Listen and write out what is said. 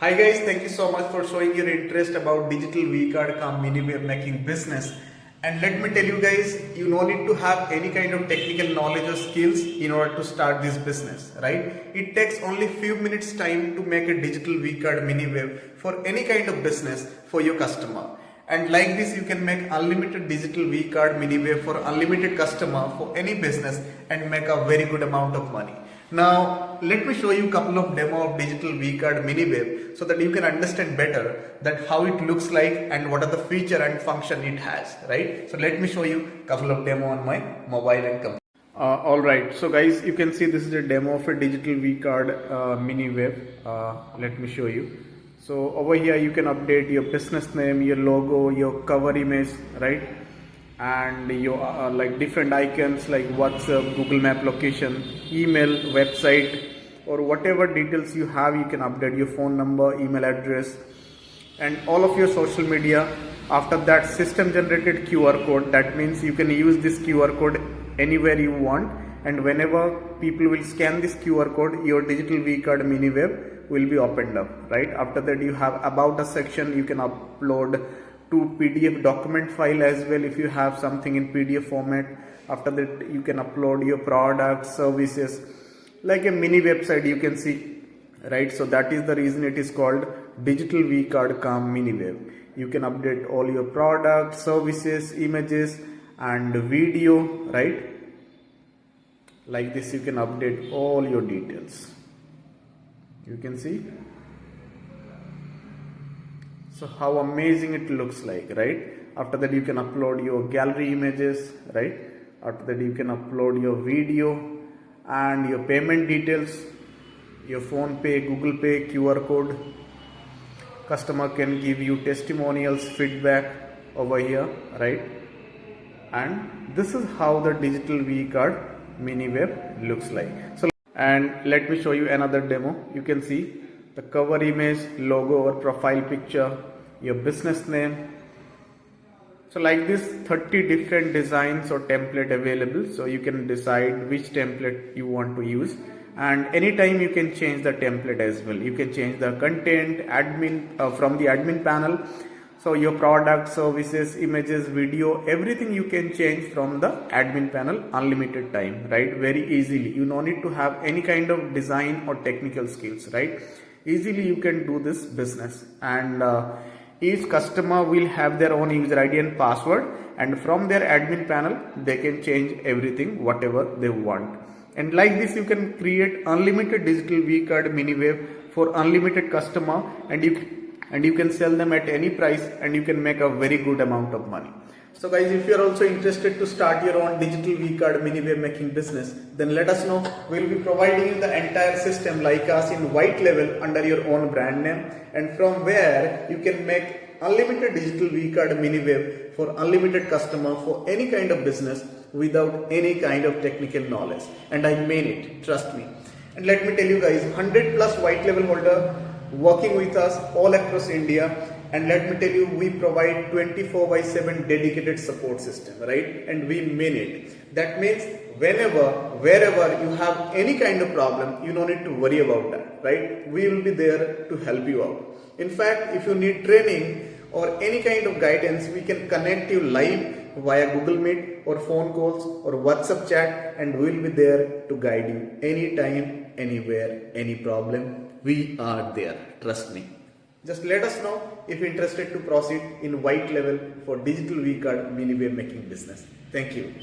Hi guys, thank you so much for showing your interest about digital Vcard mini web making business. And let me tell you guys, you no need to have any kind of technical knowledge or skills in order to start this business, right? It takes only few minutes time to make a digital Vcard mini web for any kind of business for your customer. And like this, you can make unlimited digital Vcard mini web for unlimited customer for any business and make a very good amount of money. Now, let me show you a couple of demo of digital Vcard mini web so that you can understand better that how it looks like and what are the feature and function it has, right? So let me show you a couple of demo on my mobile and computer. Alright, so guys, you can see this is a demo of a digital Vcard mini web. Let me show you. So over here you can update your business name, your logo, your cover image, right? And your like different icons like WhatsApp, Google Map location, email, website, or whatever details you have, you can update your phone number, email address, and all of your social media. After that, system generated QR code. That means you can use this QR code anywhere you want, and whenever people will scan this QR code, your digital Vcard mini web will be opened up, right? After that, you have about a section. You can upload to PDF document file as well if you have something in PDF format. After that, you can upload your products, services, like a mini website you can see, right? So that is the reason it is called digital Vcard mini web. You can update all your products, services, images and video, right? Like this, you can update all your details. You can see. So how amazing it looks like, right? After that, you can upload your gallery images, right? After that, you can upload your video and your payment details, your phone pay, Google Pay, QR code. Customer can give you testimonials, feedback over here, right? And this is how the digital Vcard mini web looks like. So, and let me show you another demo. You can see the cover image, logo or profile picture, your business name. So like this, 30 different designs or template available. So you can decide which template you want to use, and anytime you can change the template as well. You can change the content, admin from the admin panel. So your product, services, images, video, everything you can change from the admin panel, unlimited time, right? Very easily. You no need to have any kind of design or technical skills, right? Easily you can do this business, and each customer will have their own user ID and password, and from their admin panel they can change everything whatever they want. And like this, you can create unlimited digital Vcard mini web for unlimited customer, and you can sell them at any price, and you can make a very good amount of money. So guys, if you are also interested to start your own digital Vcard mini web making business, then let us know. We'll be providing you the entire system like us in white label under your own brand name, and from where you can make unlimited digital Vcard mini web for unlimited customer for any kind of business without any kind of technical knowledge. And I mean it, trust me. And let me tell you guys, 100 plus white label holder working with us all across India. And let me tell you, we provide 24/7 dedicated support system, right? And we mean it. That means whenever, wherever you have any kind of problem, you don't need to worry about that, right? We will be there to help you out. In fact, if you need training or any kind of guidance, we can connect you live via Google Meet or phone calls or WhatsApp chat, and we will be there to guide you anytime, anywhere, any problem. We are there, trust me. Just let us know if interested to proceed in white level for digital Vcard mini web making business. Thank you.